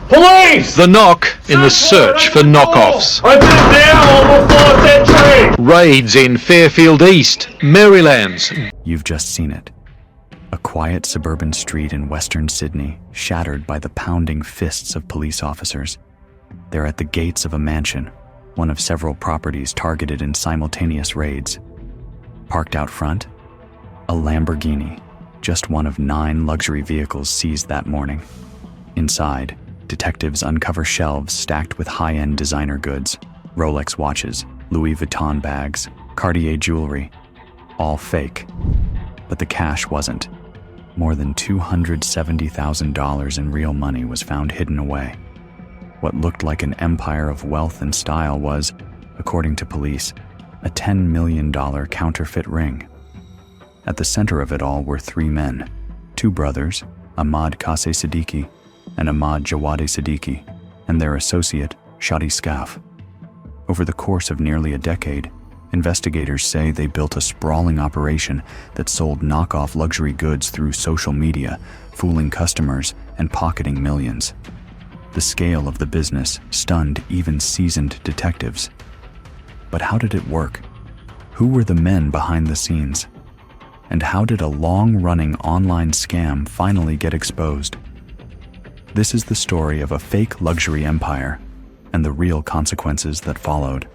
Police! The knock in the search for knockoffs. I did now on the 4th entry! Raids in Fairfield East, Marylands. You've just seen it. A quiet suburban street in western Sydney, shattered by the pounding fists of police officers. They're at the gates of a mansion, one of several properties targeted in simultaneous raids. Parked out front, a Lamborghini, just one of 9 luxury vehicles seized that morning. Inside, detectives uncover shelves stacked with high-end designer goods, Rolex watches, Louis Vuitton bags, Cartier jewelry, all fake. But the cash wasn't. More than $270,000 in real money was found hidden away. What looked like an empire of wealth and style was, according to police, a $10 million counterfeit ring. At the center of it all were 3 men, 2 brothers, Mohammed Siddiqi and Ahmad Jawade Siddiqi, and their associate, Siddiqi Skaf. Over the course of nearly a decade, investigators say they built a sprawling operation that sold knockoff luxury goods through social media, fooling customers and pocketing millions. The scale of the business stunned even seasoned detectives. But how did it work? Who were the men behind the scenes? And how did a long-running online scam finally get exposed? This is the story of a fake luxury empire and the real consequences that followed.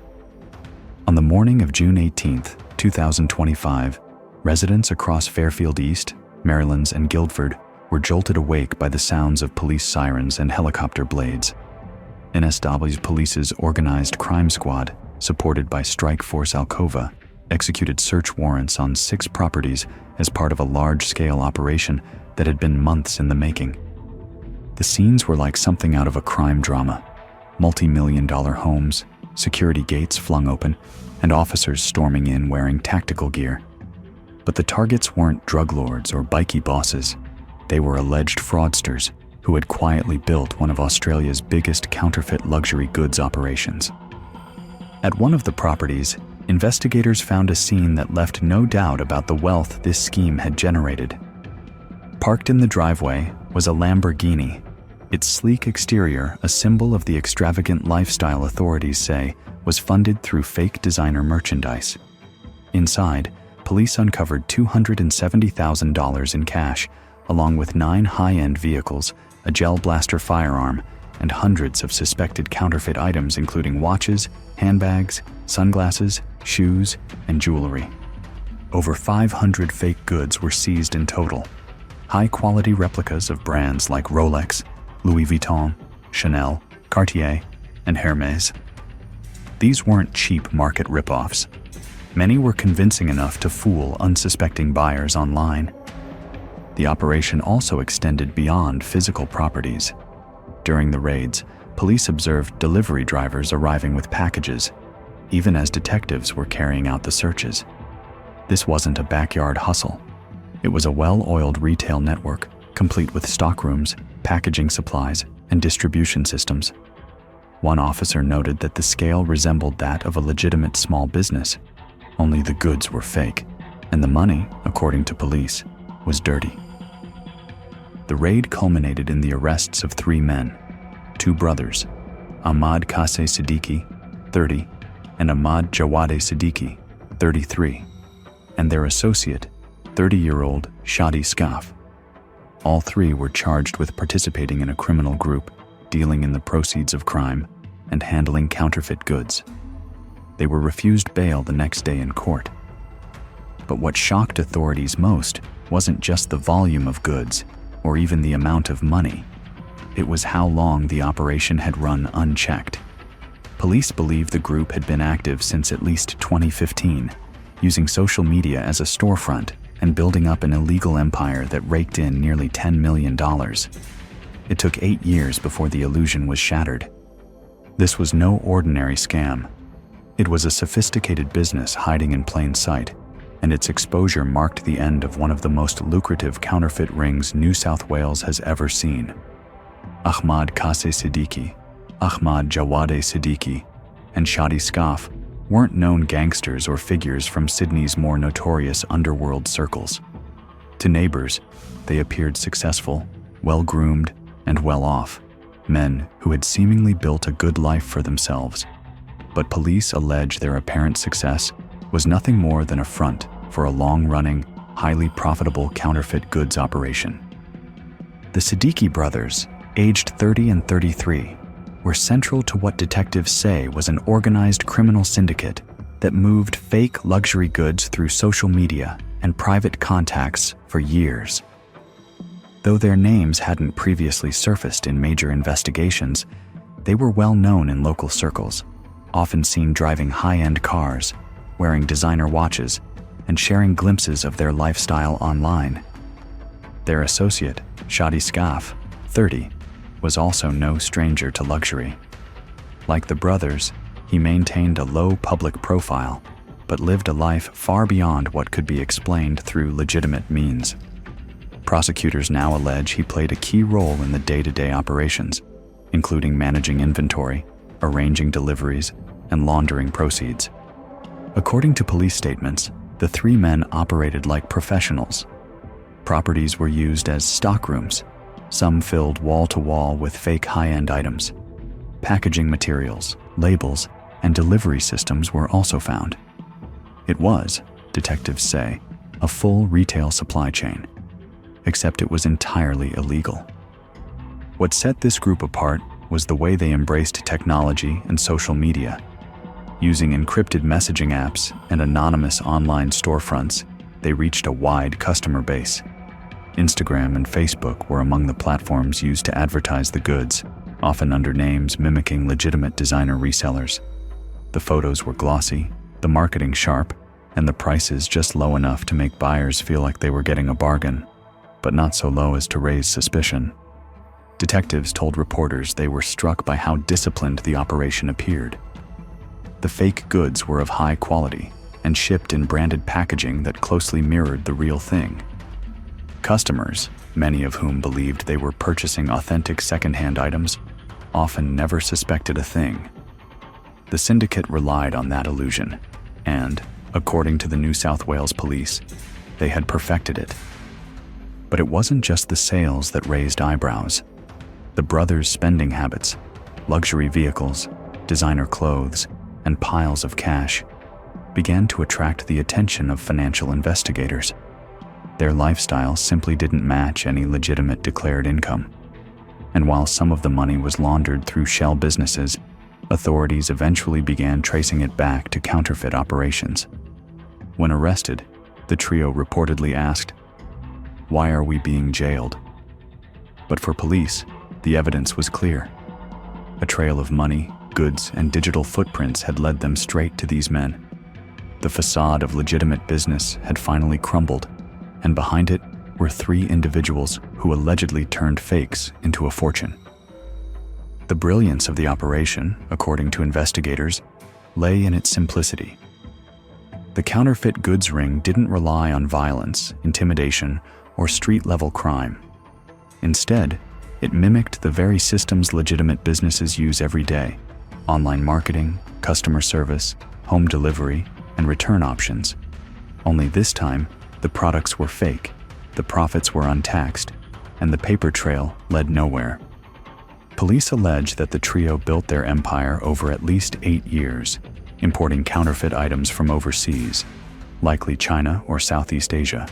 On the morning of June 18, 2025, residents across Fairfield East, Marylands, and Guildford were jolted awake by the sounds of police sirens and helicopter blades. NSW Police's organized crime squad, supported by Strike Force Alcova, executed search warrants on 6 properties as part of a large-scale operation that had been months in the making. The scenes were like something out of a crime drama. Multi-million-dollar homes, security gates flung open, and officers storming in wearing tactical gear. But the targets weren't drug lords or bikie bosses. They were alleged fraudsters who had quietly built one of Australia's biggest counterfeit luxury goods operations. At one of the properties, investigators found a scene that left no doubt about the wealth this scheme had generated. Parked in the driveway was a Lamborghini, its sleek exterior a symbol of the extravagant lifestyle authorities say was funded through fake designer merchandise. Inside, police uncovered $270,000 in cash, along with 9 high-end vehicles, a gel blaster firearm, and hundreds of suspected counterfeit items including watches, handbags, sunglasses, shoes, and jewelry. Over 500 fake goods were seized in total. High-quality replicas of brands like Rolex, Louis Vuitton, Chanel, Cartier, and Hermes. These weren't cheap market rip-offs. Many were convincing enough to fool unsuspecting buyers online. The operation also extended beyond physical properties. During the raids, police observed delivery drivers arriving with packages, even as detectives were carrying out the searches. This wasn't a backyard hustle. It was a well-oiled retail network, complete with stockrooms, packaging supplies, and distribution systems. One officer noted that the scale resembled that of a legitimate small business, only the goods were fake, and the money, according to police, was dirty. The raid culminated in the arrests of 3 men, 2 brothers, Ahmad Siddiqi, 30, and Ahmad Jawade Siddiqi, 33, and their associate, 30-year-old Siddiqi Skaf. All 3 were charged with participating in a criminal group, dealing in the proceeds of crime, and handling counterfeit goods. They were refused bail the next day in court. But what shocked authorities most wasn't just the volume of goods, or even the amount of money. It was how long the operation had run unchecked. Police believe the group had been active since at least 2015, using social media as a storefront and building up an illegal empire that raked in nearly $10 million. It took 8 years before the illusion was shattered. This was no ordinary scam. It was a sophisticated business hiding in plain sight, and its exposure marked the end of one of the most lucrative counterfeit rings New South Wales has ever seen. Ahmad Siddiqi, Ahmad Jawade Siddiqi, and Siddiqi Skaf weren't known gangsters or figures from Sydney's more notorious underworld circles. To neighbors, they appeared successful, well-groomed, and well-off. men who had seemingly built a good life for themselves. But police allege their apparent success was nothing more than a front for a long-running, highly profitable counterfeit goods operation. The Siddiqi brothers, aged 30 and 33, were central to what detectives say was an organized criminal syndicate that moved fake luxury goods through social media and private contacts for years. Though their names hadn't previously surfaced in major investigations, they were well known in local circles, often seen driving high-end cars, wearing designer watches, and sharing glimpses of their lifestyle online. Their associate, Mohammed Skaf, 30, was also no stranger to luxury. Like the brothers, he maintained a low public profile, but lived a life far beyond what could be explained through legitimate means. Prosecutors now allege he played a key role in the day-to-day operations, including managing inventory, arranging deliveries, and laundering proceeds. According to police statements, the three men operated like professionals. Properties were used as stockrooms, some filled wall-to-wall with fake high-end items. Packaging materials, labels, and delivery systems were also found. It was, detectives say, a full retail supply chain, except it was entirely illegal. What set this group apart was the way they embraced technology and social media. Using encrypted messaging apps and anonymous online storefronts, they reached a wide customer base. Instagram and Facebook were among the platforms used to advertise the goods, often under names mimicking legitimate designer resellers. The photos were glossy, the marketing sharp, and the prices just low enough to make buyers feel like they were getting a bargain, but not so low as to raise suspicion. Detectives told reporters they were struck by how disciplined the operation appeared. The fake goods were of high quality and shipped in branded packaging that closely mirrored the real thing. Customers, many of whom believed they were purchasing authentic secondhand items, often never suspected a thing. The syndicate relied on that illusion, and, according to the New South Wales police, they had perfected it. But it wasn't just the sales that raised eyebrows. The brothers' spending habits, luxury vehicles, designer clothes, and piles of cash began to attract the attention of financial investigators. Their lifestyle simply didn't match any legitimate declared income. And while some of the money was laundered through shell businesses, authorities eventually began tracing it back to counterfeit operations. When arrested, the trio reportedly asked, "Why are we being jailed?" But for police, the evidence was clear. A trail of money, goods, and digital footprints had led them straight to these men. The facade of legitimate business had finally crumbled, and behind it were three individuals who allegedly turned fakes into a fortune. The brilliance of the operation, according to investigators, lay in its simplicity. The counterfeit goods ring didn't rely on violence, intimidation, or street-level crime. Instead, it mimicked the very systems legitimate businesses use every day: online marketing, customer service, home delivery, and return options. Only this time, the products were fake, the profits were untaxed, and the paper trail led nowhere. Police allege that the trio built their empire over at least 8 years, importing counterfeit items from overseas, likely China or Southeast Asia,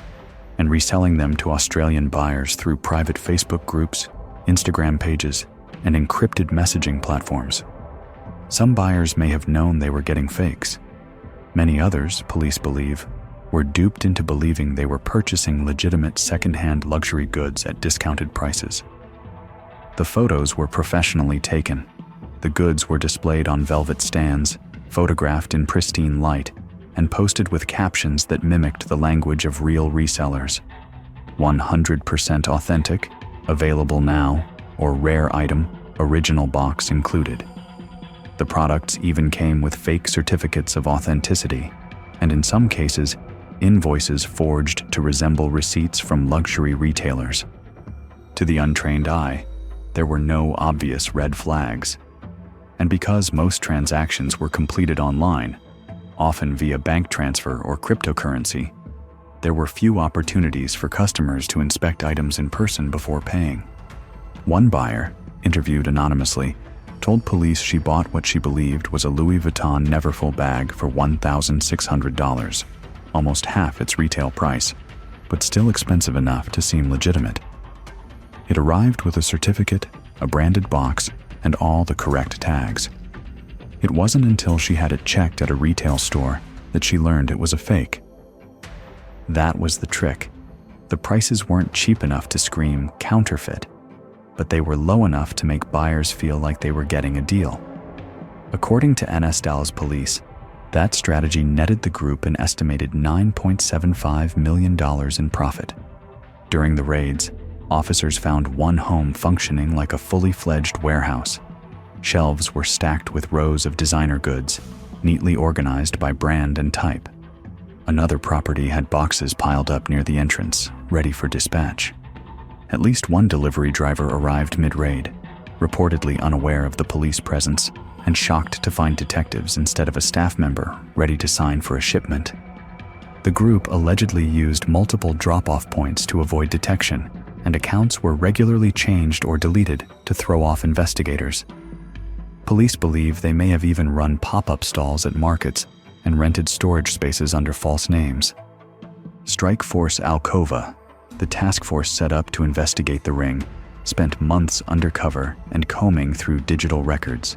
and reselling them to Australian buyers through private Facebook groups, Instagram pages, and encrypted messaging platforms. Some buyers may have known they were getting fakes. Many others, police believe, were duped into believing they were purchasing legitimate second-hand luxury goods at discounted prices. The photos were professionally taken. The goods were displayed on velvet stands, photographed in pristine light, and posted with captions that mimicked the language of real resellers. 100% authentic, available now, or rare item, original box included. The products even came with fake certificates of authenticity, and in some cases, invoices forged to resemble receipts from luxury retailers. To the untrained eye, there were no obvious red flags. And because most transactions were completed online, often via bank transfer or cryptocurrency, there were few opportunities for customers to inspect items in person before paying. One buyer, interviewed anonymously, told police she bought what she believed was a Louis Vuitton Neverfull bag for $1,600, almost half its retail price, but still expensive enough to seem legitimate. It arrived with a certificate, a branded box, and all the correct tags. It wasn't until she had it checked at a retail store that she learned it was a fake. That was the trick. The prices weren't cheap enough to scream counterfeit, but they were low enough to make buyers feel like they were getting a deal. According to NS Dallas Police, that strategy netted the group an estimated $9.75 million in profit. During the raids, officers found one home functioning like a fully fledged warehouse. Shelves were stacked with rows of designer goods, neatly organized by brand and type. Another property had boxes piled up near the entrance, ready for dispatch. At least one delivery driver arrived mid-raid, reportedly unaware of the police presence and shocked to find detectives instead of a staff member ready to sign for a shipment. The group allegedly used multiple drop-off points to avoid detection, and accounts were regularly changed or deleted to throw off investigators. Police believe they may have even run pop-up stalls at markets and rented storage spaces under false names. Strike Force Alcova, the task force set up to investigate the ring, spent months undercover and combing through digital records.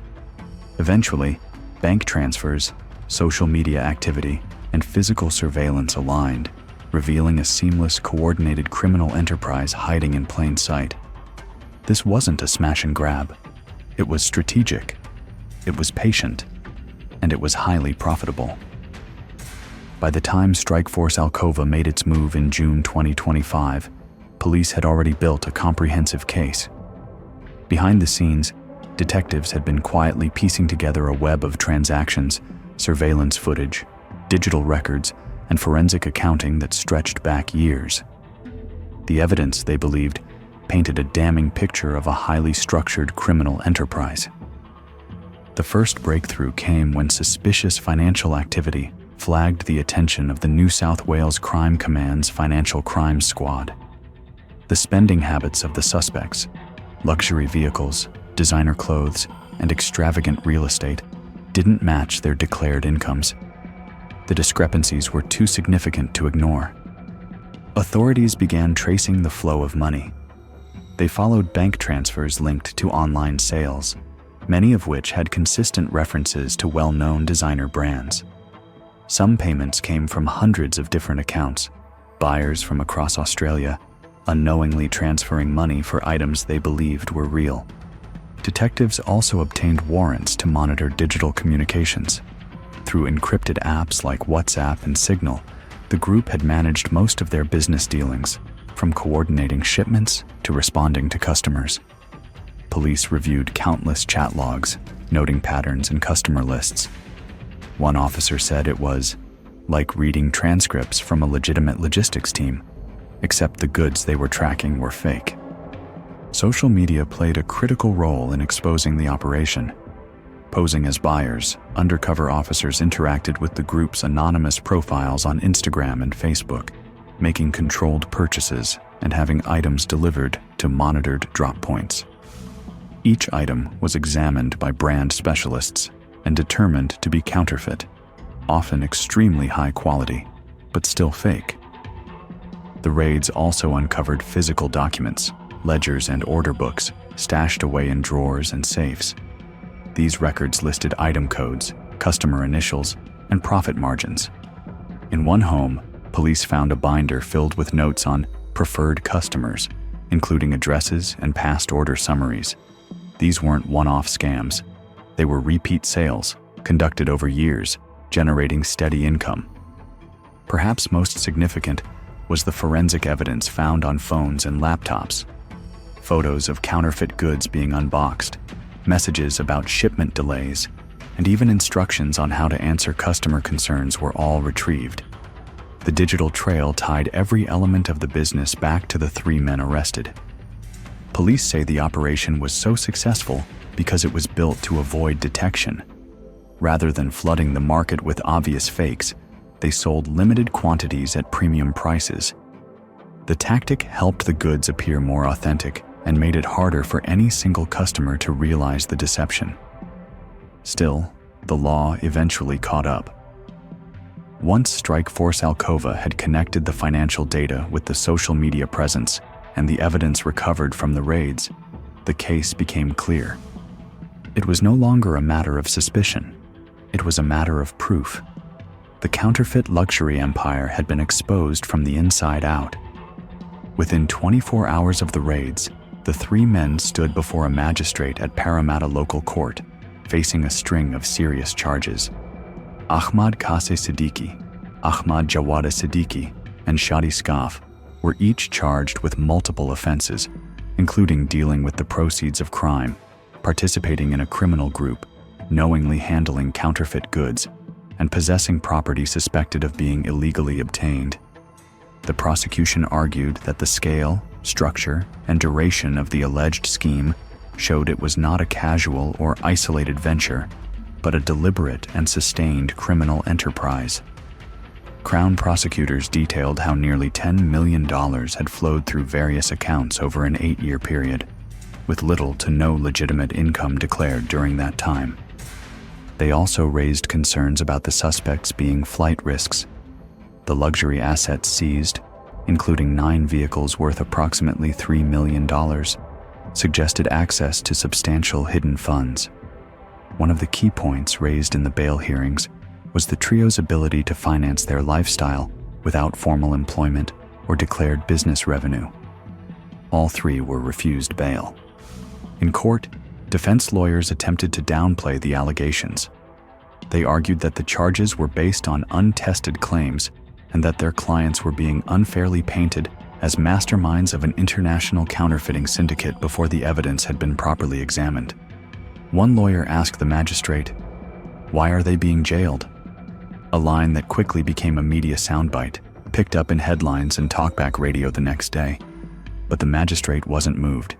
Eventually, bank transfers, social media activity, and physical surveillance aligned, revealing a seamless, coordinated criminal enterprise hiding in plain sight. This wasn't a smash and grab. It was strategic, it was patient, and it was highly profitable. By the time Strikeforce Alcova made its move in June 2025, police had already built a comprehensive case. Behind the scenes, detectives had been quietly piecing together a web of transactions, surveillance footage, digital records, and forensic accounting that stretched back years. The evidence, they believed, painted a damning picture of a highly structured criminal enterprise. The first breakthrough came when suspicious financial activity flagged the attention of the New South Wales Crime Command's Financial Crimes Squad. The spending habits of the suspects, luxury vehicles, designer clothes, and extravagant real estate, didn't match their declared incomes. The discrepancies were too significant to ignore. Authorities began tracing the flow of money. They followed bank transfers linked to online sales, many of which had consistent references to well-known designer brands. Some payments came from hundreds of different accounts, buyers from across Australia, unknowingly transferring money for items they believed were real. Detectives also obtained warrants to monitor digital communications. Through encrypted apps like WhatsApp and Signal, the group had managed most of their business dealings, from coordinating shipments to responding to customers. Police reviewed countless chat logs, noting patterns in customer lists. One officer said it was like reading transcripts from a legitimate logistics team, except the goods they were tracking were fake. Social media played a critical role in exposing the operation. Posing as buyers, undercover officers interacted with the group's anonymous profiles on Instagram and Facebook, making controlled purchases and having items delivered to monitored drop points. Each item was examined by brand specialists and determined to be counterfeit, often extremely high quality, but still fake. The raids also uncovered physical documents, ledgers and order books stashed away in drawers and safes. These records listed item codes, customer initials, and profit margins. In one home, police found a binder filled with notes on preferred customers, including addresses and past order summaries. These weren't one-off scams. They were repeat sales, conducted over years, generating steady income. Perhaps most significant was the forensic evidence found on phones and laptops. Photos of counterfeit goods being unboxed, messages about shipment delays, and even instructions on how to answer customer concerns were all retrieved. The digital trail tied every element of the business back to the 3 men arrested. Police say the operation was so successful because it was built to avoid detection. Rather than flooding the market with obvious fakes, they sold limited quantities at premium prices. The tactic helped the goods appear more authentic and made it harder for any single customer to realize the deception. Still, the law eventually caught up. Once Strikeforce Alcova had connected the financial data with the social media presence and the evidence recovered from the raids, the case became clear. It was no longer a matter of suspicion. It was a matter of proof. The counterfeit luxury empire had been exposed from the inside out. Within 24 hours of the raids, the three men stood before a magistrate at Parramatta Local Court, facing a string of serious charges. Ahmad Qase Siddiqi, Ahmad Jawada Siddiqi, and Mohammed Skaf were each charged with multiple offenses, including dealing with the proceeds of crime, participating in a criminal group, knowingly handling counterfeit goods, and possessing property suspected of being illegally obtained. The prosecution argued that the scale, structure, and duration of the alleged scheme showed it was not a casual or isolated venture, but a deliberate and sustained criminal enterprise. Crown prosecutors detailed how nearly $10 million had flowed through various accounts over an 8-year period, with little to no legitimate income declared during that time. They also raised concerns about the suspects being flight risks. The luxury assets seized, including 9 vehicles worth approximately $3 million, suggested access to substantial hidden funds. One of the key points raised in the bail hearings was the trio's ability to finance their lifestyle without formal employment or declared business revenue. All 3 were refused bail. In court, defense lawyers attempted to downplay the allegations. They argued that the charges were based on untested claims and that their clients were being unfairly painted as masterminds of an international counterfeiting syndicate before the evidence had been properly examined. One lawyer asked the magistrate, "Why are they being jailed?" A line that quickly became a media soundbite, picked up in headlines and talkback radio the next day. But the magistrate wasn't moved.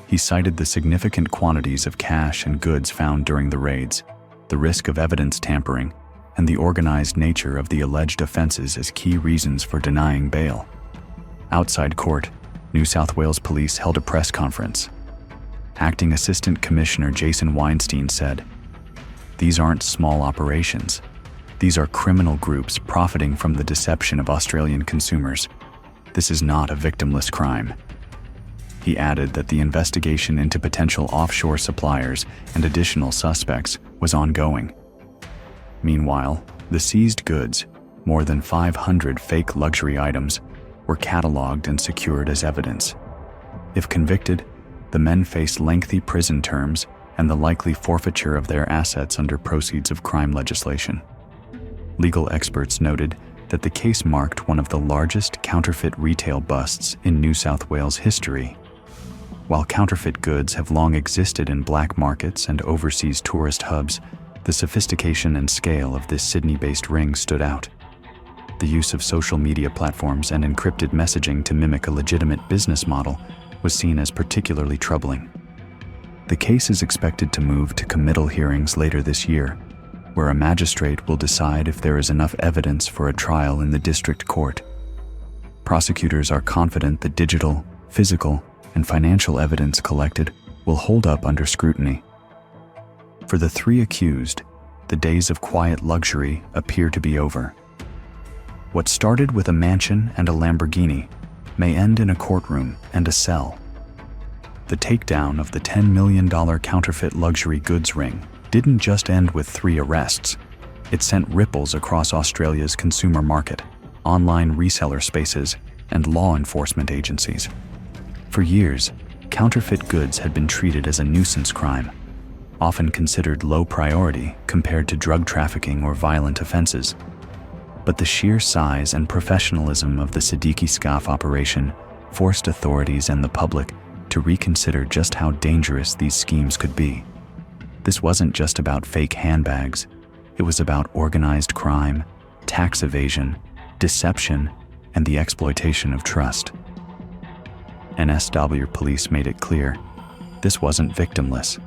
He cited the significant quantities of cash and goods found during the raids, the risk of evidence tampering, and the organized nature of the alleged offenses as key reasons for denying bail. Outside court, New South Wales Police held a press conference. Acting Assistant Commissioner Jason Weinstein said, "These aren't small operations. These are criminal groups profiting from the deception of Australian consumers. This is not a victimless crime." He added that the investigation into potential offshore suppliers and additional suspects was ongoing. Meanwhile, the seized goods, more than 500 fake luxury items, were cataloged and secured as evidence. If convicted, the men face lengthy prison terms and the likely forfeiture of their assets under proceeds of crime legislation. Legal experts noted that the case marked one of the largest counterfeit retail busts in New South Wales history. While counterfeit goods have long existed in black markets and overseas tourist hubs, the sophistication and scale of this Sydney-based ring stood out. The use of social media platforms and encrypted messaging to mimic a legitimate business model was seen as particularly troubling. The case is expected to move to committal hearings later this year, where a magistrate will decide if there is enough evidence for a trial in the district court. Prosecutors are confident the digital, physical, and financial evidence collected will hold up under scrutiny. For the 3 accused, the days of quiet luxury appear to be over. What started with a mansion and a Lamborghini may end in a courtroom and a cell. The takedown of the $10 million counterfeit luxury goods ring didn't just end with 3 arrests. It sent ripples across Australia's consumer market, online reseller spaces, and law enforcement agencies. For years, counterfeit goods had been treated as a nuisance crime, often considered low priority compared to drug trafficking or violent offenses. But the sheer size and professionalism of the Siddiqi Skaf operation forced authorities and the public to reconsider just how dangerous these schemes could be. This wasn't just about fake handbags. It was about organized crime, tax evasion, deception, and the exploitation of trust. NSW police made it clear, this wasn't victimless.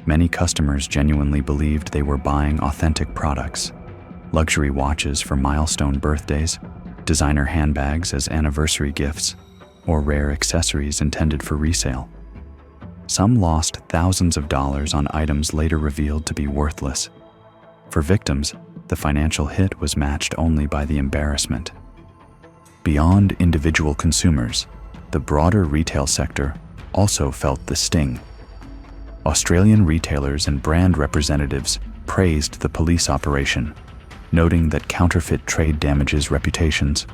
Many customers genuinely believed they were buying authentic products. Luxury watches for milestone birthdays, designer handbags as anniversary gifts, or rare accessories intended for resale. Some lost thousands of dollars on items later revealed to be worthless. For victims, the financial hit was matched only by the embarrassment. Beyond individual consumers, the broader retail sector also felt the sting. Australian retailers and brand representatives praised the police operation, noting that counterfeit trade damages reputations,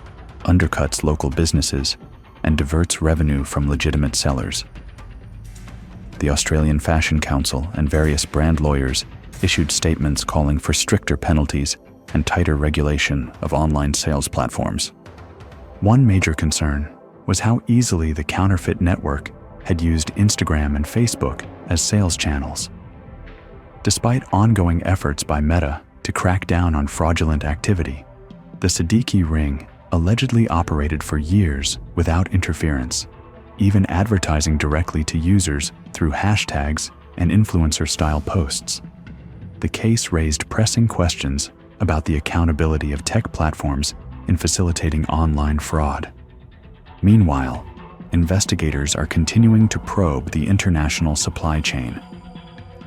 undercuts local businesses, and diverts revenue from legitimate sellers. The Australian Fashion Council and various brand lawyers issued statements calling for stricter penalties and tighter regulation of online sales platforms. One major concern was how easily the counterfeit network had used Instagram and Facebook as sales channels. Despite ongoing efforts by Meta to crack down on fraudulent activity, the Siddiqi ring allegedly operated for years without interference, even advertising directly to users through hashtags and influencer-style posts. The case raised pressing questions about the accountability of tech platforms in facilitating online fraud. Meanwhile, investigators are continuing to probe the international supply chain.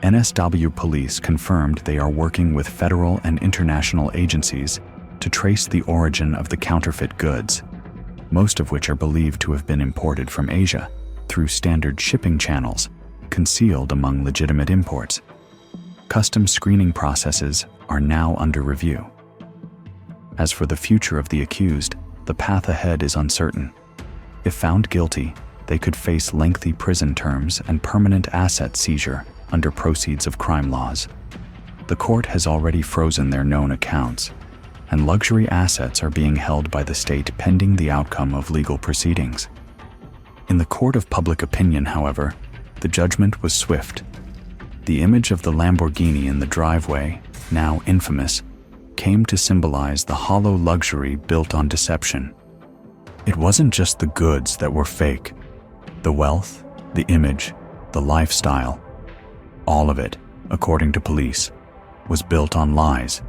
NSW police confirmed they are working with federal and international agencies to trace the origin of the counterfeit goods, most of which are believed to have been imported from Asia through standard shipping channels, concealed among legitimate imports. Customs screening processes are now under review. As for the future of the accused, the path ahead is uncertain. If found guilty, they could face lengthy prison terms and permanent asset seizure under proceeds of crime laws. The court has already frozen their known accounts, and luxury assets are being held by the state pending the outcome of legal proceedings. In the court of public opinion, however, the judgment was swift. The image of the Lamborghini in the driveway, now infamous, came to symbolize the hollow luxury built on deception. It wasn't just the goods that were fake. The wealth, the image, the lifestyle, all of it, according to police, was built on lies.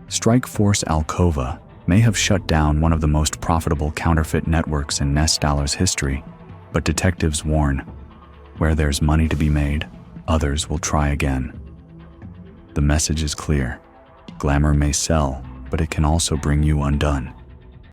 Strike Force Alcova may have shut down one of the most profitable counterfeit networks in Nestdaller's history, but detectives warn, where there's money to be made, others will try again. The message is clear. Glamour may sell, but it can also bring you undone.